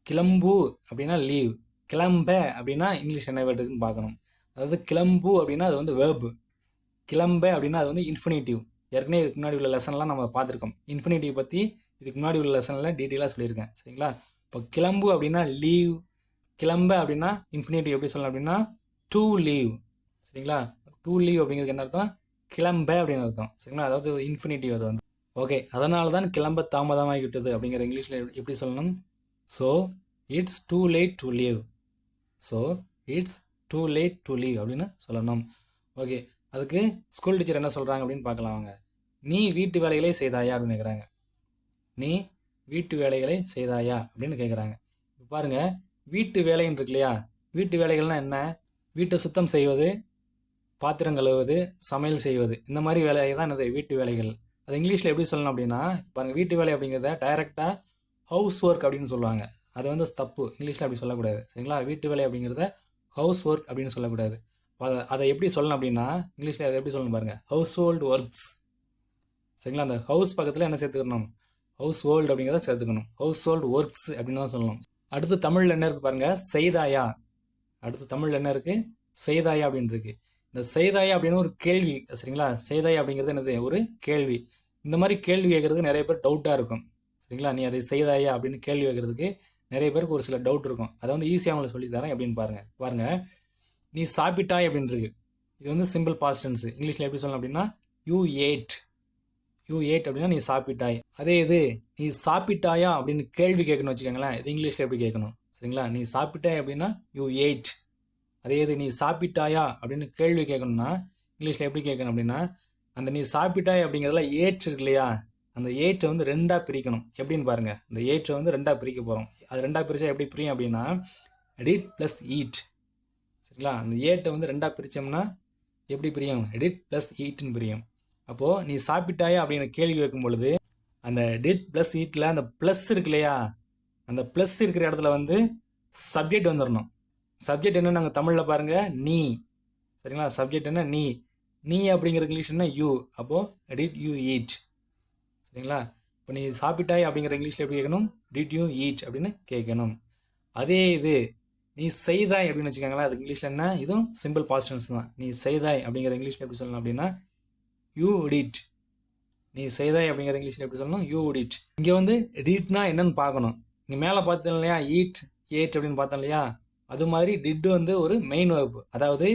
[SPEAKER 1] கிளம்பு அப்படின்னா லீவ். கிளம்ப அப்படின்னா இங்கிலீஷ் என்ன வேர்டு இருக்குன்னு பார்க்கணும். அதாவது கிளம்பு அப்படின்னா அது வந்து வேர்பு. கிளம்ப அப்படின்னா அது வந்து இன்ஃபினிட்டிவ். ஏற்கனவே இதுக்கு முன்னாடி உள்ள லெசன்லாம் நம்ம பார்த்துருக்கோம். இன்ஃபினிட்டிவ் பற்றி இதுக்கு முன்னாடி உள்ள லெசனில் டீட்டெயிலாக சொல்லியிருக்கேன். சரிங்களா? இப்போ கிளம்பு அப்படின்னா லீவ். கிளம்ப அப்படின்னா இன்ஃபினிட்டிவ் எப்படி சொல்லலாம் அப்படின்னா டு லீவ். சரிங்களா? டு லீவ் அப்படிங்கிறது என்ன அர்த்தம்? கிளம்ப அப்படின்னு அர்த்தம். சரிங்களா? அதாவது இன்ஃபினிட்டிவ் அது வந்து. ஓகே, அதனால தான் கிளம்ப தாமதமாகிவிட்டது அப்படிங்கிற இங்கிலீஷில் எப்படி சொல்லணும்? So it's too late to leave. So it's too late to leave அப்படின்னு சொல்லணும். ஓகே, அதுக்கு ஸ்கூல் டீச்சர் என்ன சொல்கிறாங்க அப்படின்னு பார்க்கலாம் வாங்க. நீ வீட்டு வேலைகளை செய்தாயா அப்படின்னு கேட்குறாங்க. நீ வீட்டு வேலைகளை செய்தாயா அப்படின்னு கேட்குறாங்க. இப்போ பாருங்கள், வீட்டு வேலைன்னு இருக்கு இல்லையா? வீட்டு வேலைகள்னால் என்ன? வீட்டை சுத்தம் செய்வது, பாத்திரம் கழுவுவது, சமையல் செய்வது, இந்த மாதிரி வேலைகள் தான் என்னது? வீட்டு வேலைகள். அது இங்கிலீஷில் எப்படி சொல்லணும் அப்படின்னா பாருங்கள், வீட்டு வேலை அப்படிங்கிறத டைரெக்டாக ஹவுஸ் ஒர்க் அப்படின்னு சொல்லுவாங்க. அது வந்து தப்பு. இங்கிலீஷில் அப்படி சொல்லக்கூடாது. சரிங்களா? வீட்டு வேலை அப்படிங்கிறத ஹவுஸ் ஒர்க் அப்படின்னு சொல்லக்கூடாது. அதை எப்படி சொல்லணும் அப்படின்னா இங்கிலீஷில் அதை எப்படி சொல்லணும் பாருங்கள், ஹவுஸ் ஹோல்டு ஒர்க்ஸ். சரிங்களா? அந்த ஹவுஸ் பக்கத்தில் என்ன சேர்த்துக்கணும்? ஹவுஸ் ஹோல்டு அப்படிங்கிறத சேர்த்துக்கணும். ஹவுஸ் ஹோல்டு ஒர்க்ஸ் அப்படின்னு தான் சொல்லணும். அடுத்து தமிழில் என்ன இருக்குது பாருங்கள், செய்தாயா. அடுத்து தமிழில் என்ன இருக்குது? செய்தாயா அப்படின்னு இருக்குது. இந்த செய்தாயா அப்படின்னு ஒரு கேள்வி. சரிங்களா? செய்தாயா அப்படிங்கிறது என்னது? ஒரு கேள்வி. இந்த மாதிரி கேள்வி கேட்குறதுக்கு நிறைய பேர் டவுட்டாக இருக்கும். சரிங்களா? நீ அதை செய்தாயா அப்படின்னு கேள்வி வைக்கிறதுக்கு நிறைய பேருக்கு ஒரு சில டவுட் இருக்கும். அதை வந்து ஈஸியாக அவங்களை சொல்லித்தரேன் எப்படின்னு பாருங்கள். நீ சாப்பிட்டாய் அப்படின்னு இருக்கு. இது வந்து சிம்பிள் பாஸ்ட் டென்ஸ். இங்கிலீஷில் எப்படி சொல்லணும் அப்படின்னா யூ ஏட். யூ ஏட் அப்படின்னா நீ சாப்பிட்டாய். அதே இது நீ சாப்பிட்டாயா அப்படின்னு கேள்வி கேட்கணும் வச்சுக்கோங்களேன். இது இங்கிலீஷில் எப்படி கேட்கணும்? சரிங்களா? நீ சாப்பிட்டாய் அப்படின்னா யூ ஏட். அதே இது நீ சாப்பிட்டாயா அப்படின்னு கேள்வி கேட்கணும்னா இங்கிலீஷில் எப்படி கேட்கணும் அப்படின்னா அந்த நீ சாப்பிட்டாய் அப்படிங்கிறதுல ஏட் இருக்கு இல்லையா? அந்த ஏட்டை வந்து ரெண்டாக பிரிக்கணும். எப்படின்னு பாருங்கள். அந்த ஏட்டை வந்து ரெண்டாக பிரிக்க போகிறோம். அது ரெண்டாக பிரித்தா எப்படி பிரியும் அப்படின்னா எடிட் ப்ளஸ் ஈட். சரிங்களா? அந்த ஏட்டை வந்து ரெண்டாக பிரித்தோம்னா எப்படி பிரியும்? எடிட் ப்ளஸ் ஈட்டுன்னு பிரியும். அப்போது நீ சாப்பிட்டாயா அப்படிங்கிற கேள்வி வைக்கும் பொழுது அந்த டிட் ப்ளஸ் ஈட்டில் அந்த ப்ளஸ் இருக்கு இல்லையா? அந்த ப்ளஸ் இருக்கிற இடத்துல வந்து சப்ஜெக்ட் வந்துடணும். சப்ஜெக்ட் என்ன நாங்கள் தமிழில் பாருங்கள், நீ. சரிங்களா? சப்ஜெக்ட் என்ன? நீ. நீ அப்படிங்கிற இங்கிலீஷ் என்ன? யூ. அப்போது டிட் யூ ஈட். சரிங்களா? இப்போ நீ சாப்பிட்டாய் அப்படிங்கிற இங்கிலீஷில் எப்படி கேட்கணும்? டிட் யூ ஈட் அப்படின்னு கேட்கணும். அதே இது நீ செய்தாய் அப்படின்னு வச்சுக்கோங்களேன். அதுக்கு இங்கிலீஷில் என்ன? இதுவும் சிம்பிள் பாஸ்ட் டென்ஸ் தான். நீ செய்தாய் அப்படிங்கிற இங்கிலீஷில் எப்படி சொல்லணும் அப்படின்னா யூ டிட். நீ செய்தாய் அப்படிங்கிற இங்கிலீஷில் எப்படி சொல்லணும்? You did. இங்கே வந்து டிட்னா என்னன்னு பார்க்கணும். இங்கே மேலே பார்த்தோம் இல்லையா? ஈட் ஏட் அப்படின்னு பார்த்தோம் இல்லையா? அது மாதிரி டிட் வந்து ஒரு மெயின் வெர்ப். அதாவது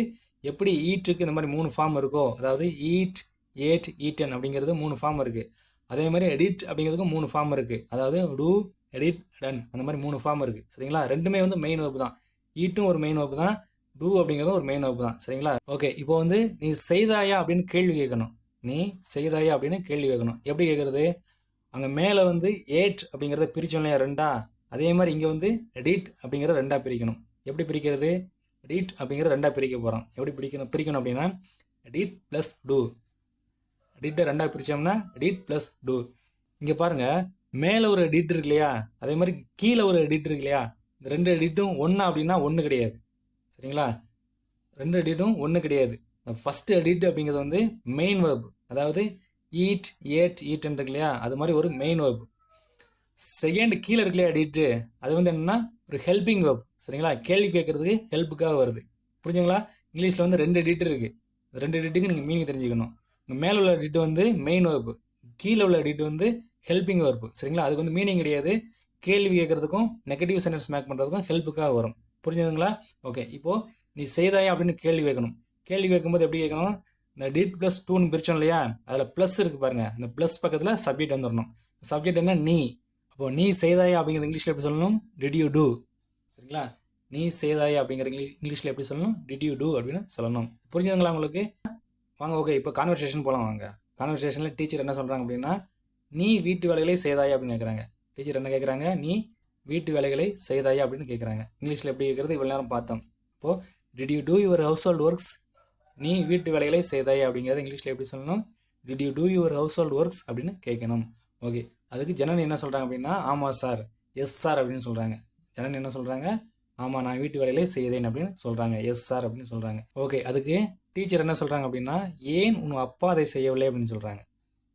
[SPEAKER 1] எப்படி ஈட்டுக்கு இந்த மாதிரி 3 ஃபார்ம் இருக்கோ, அதாவது ஈட், ஏட், ஈட்டன் அப்படிங்கிறது 3 ஃபார்ம் இருக்குது. அதே மாதிரி எடிட் அப்படிங்கிறதுக்கும் 3 ஃபார்ம் இருக்குது. அதாவது டூ, எடிட், டன், அந்த மாதிரி 3 ஃபார்ம் இருக்குது. சரிங்களா? ரெண்டுமே வந்து மெயின் வெர்ப் தான். ஈட்டும் ஒரு மெயின் வெர்ப் தான், டூ அப்படிங்கிறதும் ஒரு மெயின் வெர்ப் தான். சரிங்களா? ஓகே, இப்போ வந்து நீ செய்தாயா அப்படின்னு கேள்வி கேட்கணும். நீ செய்தாயா அப்படின்னு கேள்வி கேட்கணும். எப்படி கேட்குறது? அங்கே மேலே வந்து ஏட் அப்படிங்கிறத பிரித்தோம் இல்லையா ரெண்டா? அதே மாதிரி இங்கே வந்து எடிட் அப்படிங்கிறத ரெண்டாக பிரிக்கணும். எப்படி பிரிக்கிறது? எடிட் அப்படிங்கிறத ரெண்டாக பிரிக்க போகிறோம். எப்படி பிரிக்கணும் அப்படின்னா எடிட் ப்ளஸ் டூ. எடிட்டை ரெண்டாக பிரித்தோம்னா எடிட் ப்ளஸ் டூ. இங்கே பாருங்கள், மேலே ஒரு எடிட் இருக்கு இல்லையா? அதே மாதிரி கீழே ஒரு எடிட் இருக்கு இல்லையா? இந்த 2 எடிட்டும் ஒன்றா அப்படின்னா ஒன்று கிடையாது. சரிங்களா? 2 எடிட்டும் ஒன்று கிடையாது. ஃபஸ்ட்டு எடிட் அப்படிங்கிறது வந்து மெயின் வெர்ப். அதாவது ஈட், ஏட், ஈட்ன்னு இருக்கு இல்லையா? அது மாதிரி ஒரு மெயின் வெர்ப். செகண்ட் கீழே இருக்கு இல்லையா எடிட்டு? அது வந்து என்னென்னா ஒரு ஹெல்பிங் வெர்ப். சரிங்களா? கேள்வி கேட்குறதுக்கு ஹெல்ப்புக்காக வருது. புரிஞ்சுங்களா? இங்கிலீஷில் வந்து 2 டிட் இருக்குது. 2 டிட்டுக்கு நீங்கள் மீனிங் தெரிஞ்சுக்கணும். இங்கே மேலே உள்ள டிட்டு வந்து மெயின் வெர்பு, கீழே உள்ள டிட்டு வந்து ஹெல்பிங் வெர்பு. சரிங்களா? அதுக்கு வந்து மீனிங் கிடையாது. கேள்வி கேட்குறதுக்கும் நெகட்டிவ் சென்டென்ஸ் மேக் பண்ணுறதுக்கும் ஹெல்ப்புக்காக வரும். புரிஞ்சுதுங்களா? ஓகே. இப்போது நீ செய்தாயா அப்படின்னு கேள்வி கேட்கணும். கேள்வி கேட்கும்போது எப்படி கேட்கணும்? இந்த டிட் ப்ளஸ் டூன்னு பிரித்தோம் இல்லையா, அதில் ப்ளஸ் இருக்குது பாருங்கள். அந்த ப்ளஸ் பக்கத்தில் சப்ஜெக்ட் வந்துடணும். சப்ஜெக்ட் என்ன? நீ. அப்போது நீ செய்தாயா அப்படிங்கிறது இங்கிலீஷில் எப்படி சொல்லணும்? Did you do. சரிங்களா? நீ செய்தாயா அப்படிங்கிற இங்கிலீஷில் எப்படி சொல்லணும்? டிட் யூ டூ அப்படின்னு சொல்லணும். புரிஞ்சுதுங்களா உங்களுக்கு? வாங்க, ஓகே. இப்போ கான்வர்சேஷன் போகலாம் வாங்க. கான்வர்சேஷனில் டீச்சர் என்ன சொல்கிறாங்க அப்படின்னா, நீ வீட்டு வேலைகளை செய்தாயா அப்படின்னு கேட்குறாங்க. டீச்சர் என்ன கேட்குறாங்க? நீ வீட்டு வேலைகளை செய்தாயா அப்படின்னு கேட்குறாங்க. இங்கிலீஷில் எப்படி கேட்குறது இவ்வளோ நேரம் பார்த்தோம். இப்போது did you two your house hold works? நீ வீட்டு வேலைகளை செய்தாயா அப்படிங்கிறது இங்கிலீஷில் எப்படி சொல்லணும்? Did you two your house hold works அப்படின்னு கேட்கணும். ஓகே. அதுக்கு ஜனனி என்ன சொல்கிறாங்க அப்படின்னா, ஆமாம் சார், எஸ் சார் அப்படின்னு சொல்கிறாங்க. ஜனனி என்ன சொல்கிறாங்க? ஆமாம், நான் வீட்டு வேலைகளை செய்தேன் அப்படின்னு சொல்கிறாங்க. எஸ் சார் அப்படின்னு சொல்கிறாங்க. ஓகே. அதுக்கு டீச்சர் என்ன சொல்கிறாங்க அப்படின்னா, ஏன் உன் அப்பா அதை செய்யவில்லை அப்படின்னு சொல்கிறாங்க.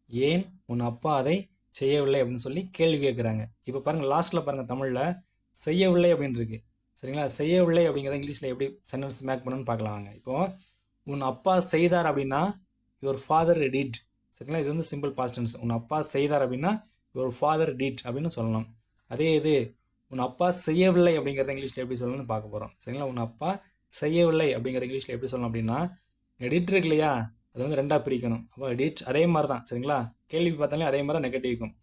[SPEAKER 1] ஏன் உன் அப்பா அதை செய்யவில்லை அப்படின்னு சொல்லி கேள்வி கேட்குறாங்க. இப்போ பாருங்கள், லாஸ்ட்டில் பாருங்கள், தமிழில் செய்யவில்லை அப்படின்னு இருக்கு. சரிங்களா? செய்யவில்லை அப்படிங்கிறத இங்கிலீஷில் எப்படி சென்டென்ஸ் மேக் பண்ணணும்னு பார்க்கலாம் வாங்க. இப்போது உன் அப்பா செய்தார் அப்படின்னா யுவர் ஃபாதர் டிட். சரிங்களா? இது வந்து சிம்பிள் பாஸ்ட் டென்ஸ். உன் அப்பா செய்தார் அப்படின்னா யுவர் ஃபாதர் டிட் அப்படின்னு சொல்லணும். அதே இது உன் அப்பா செய்யவில்லை அப்படிங்கிறத இங்கிலீஷில் எப்படி சொல்லணும்னு பார்க்க போகிறோம். சரிங்களா? உன் அப்பா செய்யவில்லை அப்படிங்கிற இங்கிலீஷில் எப்படி சொல்லணும் அப்படின்னா, டிட் இருக்கு இல்லையா, அதை வந்து 2ஆக பிரிக்கணும். அப்போ டிட் அதே மாதிரி தான். சரிங்களா? கேள்வி பார்த்தாலே அதே மாதிரி தான் நெகட்டிவ்க்கும்.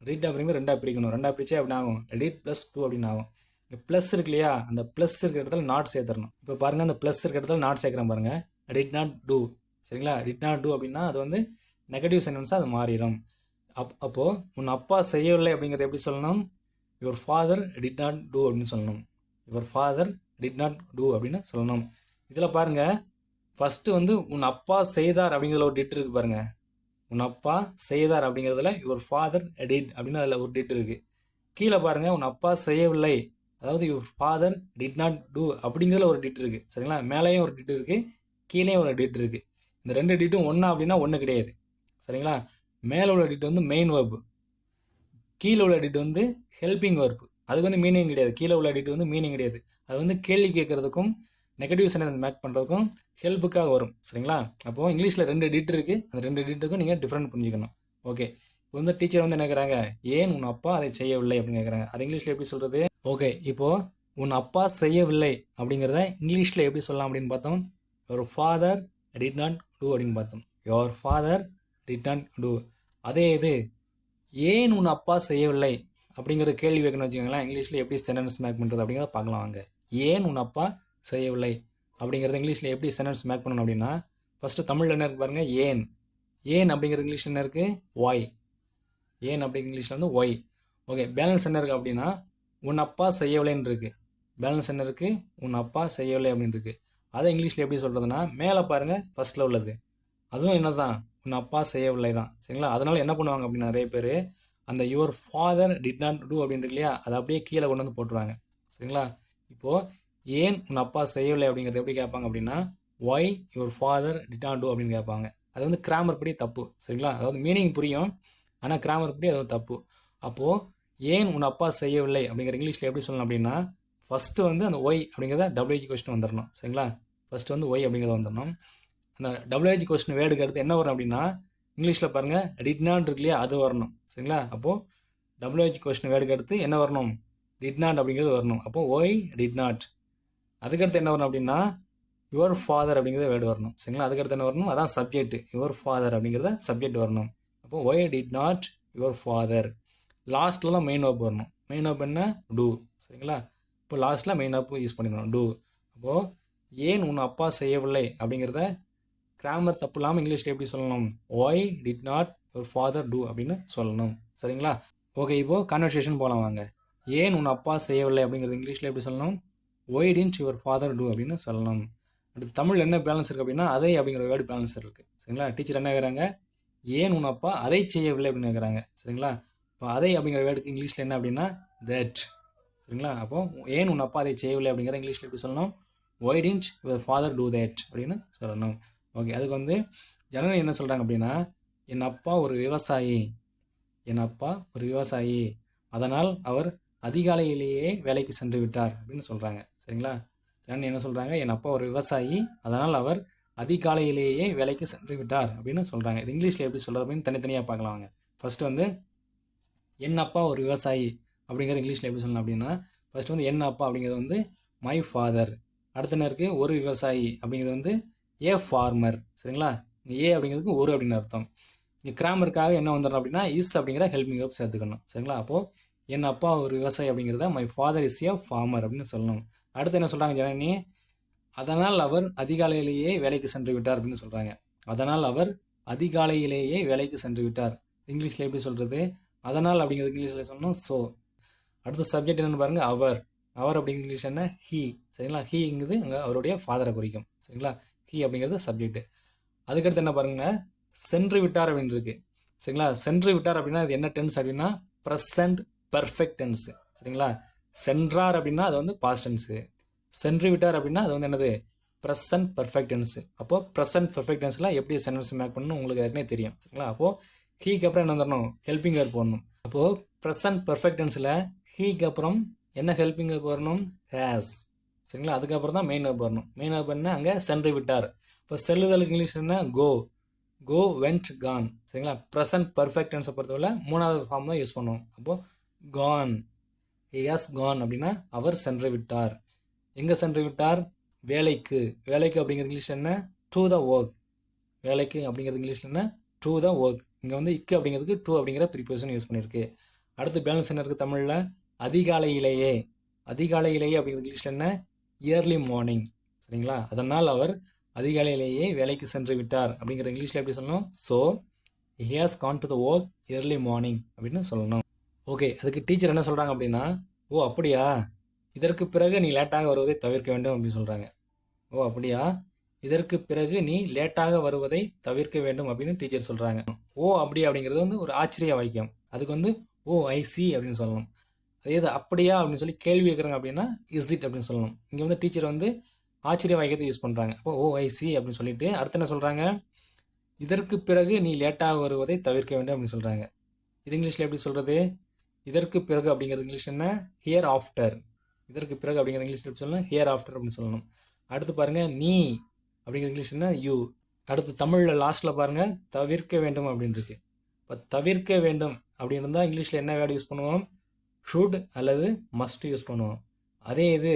[SPEAKER 1] டிட் அப்படிங்கிறது 2ஆக பிரிக்கணும். 2ஆக பிரிச்சே அப்படி ஆகும். டிட் ப்ளஸ் 2 அப்படின்னு ஆகும். இங்கே ப்ளஸ் இருக்கு இல்லையா, அந்த ப்ளஸ் இருக்கிற இடத்துல நாட் சேர்த்துடணும். இப்போ பாருங்கள், அந்த ப்ளஸ் இருக்கிற இடத்துல நாட் சேர்க்குறேன் பாருங்கள். Did not do. சரிங்களா? டிட் நாட் டூ அப்படின்னா அது வந்து நெகட்டிவ் சென்டென்ஸாக அது மாறிடும். அப்போது உன் அப்பா செய்யவில்லை அப்படிங்கிறது எப்படி சொல்லணும்? Your father did not do அப்படின்னு சொல்லணும். Your father did not do அப்படின்னு சொல்லணும். இதில் பாருங்கள், ஃபஸ்ட்டு வந்து உன் அப்பா செய்தார் அப்படிங்கிறதுல ஒரு டிட் இருக்குது பாருங்கள். உன் அப்பா செய்தார் அப்படிங்கிறதுல யுவர் ஃபாதர் டிட் அப்படின்னு அதில் ஒரு டிட் இருக்குது. கீழே பாருங்கள், உன் அப்பா செய்யவில்லை, அதாவது your father did not do அப்படிங்கிறதுல ஒரு டிட் இருக்குது. சரிங்களா? மேலேயும் ஒரு டிட் இருக்குது, கீழே ஒரு டிட் இருக்குது. இந்த 2 டிட்டும் ஒன்றா அப்படின்னா ஒன்று கிடையாது. சரிங்களா? மேலே உள்ள டிட் வந்து மெயின் வெர்பு, கீழே உள்ள டிட் வந்து ஹெல்பிங் வெர்பு. அதுக்கு வந்து மீனிங் கிடையாது. கீழே உள்ள டிட் வந்து மீனிங் கிடையாது. அது வந்து கேள்வி கேட்குறதுக்கும் நெகட்டிவ் சென்டென்ஸ் மேக் பண்ணுறதுக்கும் ஹெல்ப்புக்காக வரும். சரிங்களா? அப்போது இங்கிலீஷில் 2 டிட் இருக்குது. அந்த 2 டிட்டுக்கும் நீங்கள் டிஃப்ரெண்ட் புரிஞ்சுக்கணும். ஓகே. இப்போ வந்து டீச்சர் வந்து என்ன கேட்குறாங்க? ஏன் உன் அப்பா அதை செய்யவில்லை அப்படின்னு கேட்குறாங்க. அது இங்கிலீஷில் எப்படி சொல்கிறது? ஓகே. இப்போது உன் அப்பா செய்யவில்லை அப்படிங்கிறத இங்கிலீஷில் எப்படி சொல்லலாம் அப்படின்னு பார்த்தோம்? Your father did not do அப்படின்னு பார்த்தோம். Your father did not do. அதே இது ஏன் உன் அப்பா செய்யவில்லை அப்படிங்கிற கேள்வி வைக்கணும்னு வச்சுக்கோங்களேன். இங்கிலீஷில் எப்படி சென்டென்ஸ் மேக் பண்ணுறது அப்படிங்கிறத பார்க்கலாம் வாங்க. ஏன் உன் அப்பா செய்யவில்லை அப்படிங்கிறது இங்கிலீஷில் எப்படி சென்டென்ஸ் மேக் பண்ணணும் அப்படின்னா, ஃபஸ்ட்டு தமிழில் என்ன இருக்குது பாருங்கள், ஏன். ஏன் அப்படிங்கிறது இங்கிலீஷில் என்ன இருக்குது? ஒய். ஏன் அப்படிங்கிற இங்கிலீஷில் வந்து ஒய். ஓகே. பேலன்ஸ் என்ன இருக்குது அப்படின்னா, உன் அப்பா செய்யவில்லைன்னு இருக்குது. பேலன்ஸ் என்ன இருக்குது? உன் அப்பா செய்யவில்லை அப்படின்னு இருக்குது. அதை இங்கிலீஷில் எப்படி சொல்கிறதுனா, மேலே பாருங்கள் ஃபஸ்ட்டில் உள்ளது, அதுவும் என்ன தான்? உன் அப்பா செய்யவில்லை தான். சரிங்களா? அதனால் என்ன பண்ணுவாங்க அப்படின்னா, நிறைய பேர் அந்த your father did not do அப்படின்னு இருக்கு இல்லையா, அதை அப்படியே கீழே கொண்டு வந்து போட்டுருவாங்க. சரிங்களா? இப்போது ஏன் உன் அப்பா செய்யவில்லை அப்படிங்கிறது எப்படி கேட்பாங்க அப்படின்னா, why your father did not do அப்படின்னு கேட்பாங்க. அது வந்து கிராமர் படி தப்பு. சரிங்களா? அதாவது மீனிங் புரியும், ஆனால் கிராமர் படி அது தப்பு. அப்போது ஏன் உன் அப்பா செய்யவில்லை அப்படிங்கிற இங்கிலீஷில் எப்படி சொல்லணும் அப்படின்னா, ஃபஸ்ட்டு வந்து அந்த ஒய் அப்படிங்கிறத WH கொஸ்டின் வந்துடணும். சரிங்களா? ஃபஸ்ட்டு வந்து ஒய் அப்படிங்கிறத வந்துடணும். அந்த WH கொஸ்டின் வேர்டுக்கு அடுத்து என்ன வரும் அப்படின்னா, இங்கிலீஷில் பாருங்கள், டிட் நாட் இருக்கு இல்லையா, அது வரணும். சரிங்களா? அப்போது WH கொஸ்டின் வேர்டுக்கு அடுத்து என்ன வரணும்? டிட் நாட் அப்படிங்கிறது வரணும். அப்போது ஒய் டிட் நாட். அதுக்கடுத்து என்ன வரணும் அப்படின்னா, யுவர் ஃபாதர் அப்படிங்கிறத வேர்டு வரணும். சரிங்களா? அதுக்கடுத்து என்ன வரணும்? அதான் சப்ஜெக்ட். யுவர் ஃபாதர் அப்படிங்கிறத சப்ஜெக்ட் வரணும். அப்போது Y did not your father. லாஸ்ட்டில் தான் மெயின் வெர்ப் வரணும். மெயின் வெர்ப் என்ன? டூ. சரிங்களா? இப்போ லாஸ்ட்டில் மெயின் வெர்ப் யூஸ் பண்ணிடணும், டூ. அப்போது ஏன் உன் அப்பா செய்யவில்லை அப்படிங்கிறத கிராமர் தப்பு இல்லாமல் இங்கிலீஷில் எப்படி சொல்லணும்? Why did not your father do அப்படின்னு சொல்லணும். சரிங்களா? ஓகே. இப்போது கான்வர்சேஷன் போகலாம் வாங்க. ஏன் உன் அப்பா செய்யவில்லை அப்படிங்கிறது இங்கிலீஷில் எப்படி சொல்லணும்? Why did your father do அப்படின்னு சொல்லணும். அடுத்து தமிழ் என்ன பேலன்ஸ் இருக்குது அப்படின்னா, அதை அப்படிங்கிற வேர்டு பேலன்ஸ் இருக்குது. சரிங்களா? டீச்சர் என்ன கேட்குறாங்க? ஏன் உன் அப்பா அதை செய்யவில்லை அப்படின்னு கேட்குறாங்க. சரிங்களா? இப்போ அதை அப்படிங்கிற வேர்டுக்கு இங்கிலீஷில் என்ன அப்படின்னா, தட். சரிங்களா? அப்போது ஏன் உன் அப்பா அதை செய்யவில்லை அப்படிங்கிற இங்கிலீஷில் எப்படி சொல்லணும்? Why did your father do that அப்படின்னு சொல்லணும். ஓகே. அதுக்கு வந்து ஜனனி என்ன சொல்கிறாங்க அப்படின்னா, என் அப்பா ஒரு விவசாயி. என் அப்பா ஒரு விவசாயி, அதனால் அவர் அதிகாலையிலேயே வேலைக்கு சென்று விட்டார் அப்படின்னு சொல்கிறாங்க. சரிங்களா? ஜனனி என்ன சொல்கிறாங்க, என் அப்பா ஒரு விவசாயி, அதனால் அவர் அதிகாலையிலேயே வேலைக்கு சென்று விட்டார் அப்படின்னு சொல்கிறாங்க. இது இங்கிலீஷில் எப்படி சொல்கிறது அப்படின்னு தனித்தனியாக பார்க்கலாம் வாங்க. ஃபஸ்ட்டு வந்து என் அப்பா ஒரு விவசாயி அப்படிங்கிறது இங்கிலீஷில் எப்படி சொல்லலாம் அப்படின்னா, ஃபஸ்ட்டு வந்து என் அப்பா அப்படிங்கிறது வந்து மை ஃபாதர். அடுத்த நேருக்கு ஒரு விவசாயி அப்படிங்கிறது வந்து ஏ ஃபார்மர். சரிங்களா, இங்கே ஏ அப்படிங்கிறதுக்கு ஒரு அப்படின்னு அர்த்தம். இங்கே கிராமருக்காக என்ன வந்துடணும் அப்படின்னா இஸ் அப்படிங்கிற ஹெல்பிங் வேர்ப் சேர்த்துக்கணும். சரிங்களா, அப்போது என் அப்பா ஒரு விவசாயி அப்படிங்கிறத my father is a farmer அப்படின்னு சொல்லணும். அடுத்து என்ன சொல்கிறாங்க ஜனனி, அதனால் அவர் அதிகாலையிலேயே வேலைக்கு சென்று விட்டார் அப்படின்னு சொல்கிறாங்க. அதனால் அவர் அதிகாலையிலேயே வேலைக்கு சென்று விட்டார். இங்கிலீஷில் எப்படி சொல்கிறது, அதனால் அப்படிங்கிறது இங்கிலீஷில் சொல்லணும் ஸோ. அடுத்த சப்ஜெக்ட் என்னென்னு பாருங்கள், அவர். அவர் அப்படிங்கிற இங்கிலீஷ் என்ன, ஹீ. சரிங்களா, ஹீங்கிறது அங்கே அவருடைய ஃபாதரை குறிக்கும். சரிங்களா, ஹீ அப்படிங்கிறது சப்ஜெக்ட். அதுக்கடுத்து என்ன பாருங்க, சென்று விட்டார் அப்படின்னு இருக்கு. சரிங்களா, சென்று விட்டார் அப்படின்னா அது என்ன டென்ஸ் அப்படின்னா ப்ரெசன்ட் பர்ஃபெக்ட் டென்ஸ். சரிங்களா, சென்றார் அப்படின்னா அது வந்து பாஸ்ட் டென்ஸு, சென்று விட்டார் அப்படின்னா அது வந்து என்னது ப்ரெசன்ட் பர்ஃபெக்ட் டென்ஸு. அப்போது ப்ரெசன்ட் பர்ஃபெக்ட் டென்ஸில் எப்படி சென்டென்ஸ் மேக் பண்ணணும் உங்களுக்கு ஏற்கனவே தெரியும். சரிங்களா, அப்போது ஹீக்கு அப்புறம் என்ன தரணும், ஹெல்பிங் வேர்ப் போடணும். அப்போது ப்ரெசன்ட் பர்ஃபெக்ட் டென்ஸில் ஹீக்கு அப்புறம் என்ன ஹெல்பிங் வேர்ப் வரணும், ஹேஸ். சரிங்களா, அதுக்கப்புறம் தான் மெயின் வேர்ப் வரணும். மெயின் வேர்ப் என்ன, அங்கே சென்று விட்டார். இப்போ செல்லுதலுக்கு இங்கிலீஷ் என்ன, கோ. கோ, வென்ட், கான். சரிங்களா, ப்ரெசன்ட் பர்ஃபெக்ட் டென்ஸை பொறுத்தவரை 3வது ஃபார்ம் தான் யூஸ் பண்ணுவோம். அப்போது கான், ஹி ஹாஸ் கான் அப்படின்னா அவர் சென்று விட்டார். எங்கே சென்று விட்டார், வேலைக்கு. வேலைக்கு அப்படிங்கிறது இங்கிலீஷ் என்ன, டு த ஒர்க். வேலைக்கு அப்படிங்கிறது இங்கிலீஷில் என்ன, டு த ஒர்க். இங்கே வந்து இக்கு அப்படிங்கிறதுக்கு டு அப்படிங்கிற ப்ரிப்போசிஷன் யூஸ் பண்ணியிருக்கு. அடுத்து பேலன்ஸ் என்ன இருக்குது தமிழில், அதிகாலையிலேயே. அதிகாலையிலேயே அப்படிங்கிறது இங்கிலீஷில் என்ன, இயர்லி மார்னிங். சரிங்களா, அதனால் அவர் அதிகாலையிலேயே வேலைக்கு சென்று விட்டார் அப்படிங்கிற இங்கிலீஷில் எப்படி சொல்லணும், so he has Khan to the work early morning அப்படின்னு சொல்லணும். ஓகே, அதுக்கு டீச்சர் என்ன சொல்கிறாங்க அப்படின்னா, ஓ அப்படியா, இதற்கு பிறகு நீ லேட்டாக வருவதை தவிர்க்க வேண்டும் அப்படின்னு சொல்கிறாங்க. ஓ அப்படியா, இதற்கு பிறகு நீ லேட்டாக வருவதை தவிர்க்க வேண்டும் அப்படின்னு டீச்சர் சொல்கிறாங்க. ஓ அப்படி அப்படிங்கிறது வந்து ஒரு ஆச்சரிய வாக்கியம். அதுக்கு வந்து ஓ ஐ சி அப்படின்னு சொல்லணும். அதே இது அப்படியா அப்படின்னு சொல்லி கேள்வி கேட்குறாங்க அப்படின்னா இஸ் இட் அப்படின்னு சொல்லணும். இங்கே வந்து டீச்சர் வந்து ஆச்சரிய வாக்கியத்தை யூஸ் பண்ணுறாங்க. அப்போ ஓ ஐ சி அப்படின்னு சொல்லிட்டு அடுத்து என்ன சொல்கிறாங்க, இதற்கு பிறகு நீ லேட்டாக வருவதை தவிர்க்க வேண்டும் அப்படின்னு சொல்கிறாங்க. இது இங்கிலீஷில் எப்படி சொல்கிறது, இதற்கு பிறகு அப்படிங்கிறது இங்கிலீஷ் என்ன, ஹியர் ஆஃப்டர். இதற்கு பிறகு அப்படிங்கிற இங்கிலீஷில் எப்படி சொல்லணும், ஹியர் ஆஃப்டர் அப்படின்னு சொல்லணும். அடுத்து பாருங்கள், நீ அப்படிங்கிற இங்கிலீஷ் என்ன, யூ. அடுத்து தமிழில் லாஸ்ட்டில் பாருங்கள், தவிர்க்க வேண்டும் அப்படின்னு இருக்கு. இப்போ தவிர்க்க வேண்டும் அப்படின்னு இருந்தால் இங்கிலீஷில் என்ன வேர்டு யூஸ் பண்ணுவோம், ஷுட் அல்லது மஸ்ட் யூஸ் பண்ணுவோம். அதே இது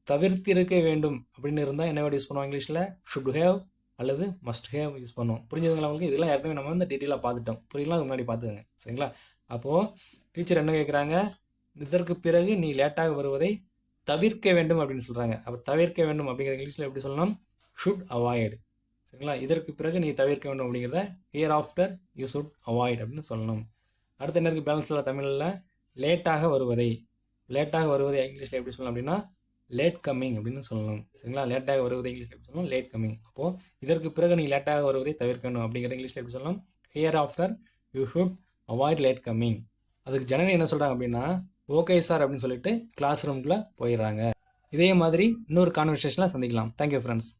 [SPEAKER 1] தவிர்த்திருக்க வேண்டும் அப்படின்னு இருந்தால் என்ன வேர்டு யூஸ் பண்ணுவோம் இங்கிலீஷில், ஷுட் ஹேவ் அல்லது மஸ்ட் ஹேவ் யூஸ் பண்ணுவோம். புரிஞ்சதுங்களா உங்களுக்கு, இதெல்லாம் ஏற்கனவே நம்ம வந்து டீட்டெயிலாக பார்த்துட்டோம். புரியலாம், அதுக்கு முன்னாடி பார்த்துக்கோங்க. சரிங்களா, அப்போது டீச்சர் என்ன கேட்குறாங்க, இதற்கு பிறகு நீ லேட்டாக வருவதை தவிர்க்க வேண்டும் அப்படின்னு சொல்கிறாங்க. அப்போ தவிர்க்க வேண்டும் அப்படிங்கிற இங்கிலீஷில் எப்படி சொல்லணும், ஷுட் அவாய்டு. சரிங்களா, இதற்கு பிறகு நீ தவிர்க்க வேண்டும் அப்படிங்கிறத here after you should avoid அப்படின்னு சொல்லணும். அடுத்த என்ன இருக்குது பேலன்ஸில் தமிழில், லேட்டாக வருவதை. லேட்டாக வருவதை இங்கிலீஷில் எப்படி சொல்லணும் அப்படின்னா லேட் கம்மிங் அப்படின்னு சொல்லணும். சரிங்களா, லேட்டாக வருவதை இங்கிலீஷில் எப்படி சொல்லணும், லேட் கம்மிங். அப்போது இதற்கு பிறகு நீ லேட்டாக வருவதை தவிர்க்க வேண்டும் அப்படிங்கிற இங்கிலீஷில் எப்படி சொல்லணும், here after you should avoid late coming. அதுக்கு ஜனனி என்ன சொல்கிறாங்க அப்படின்னா ஓகே சார் அப்படின்னு சொல்லிட்டு கிளாஸ் ரூம்குள்ளே போயிடுறாங்க. இதே மாதிரி இன்னொரு கான்வர்சேஷனில் சந்திக்கலாம். Thank you friends.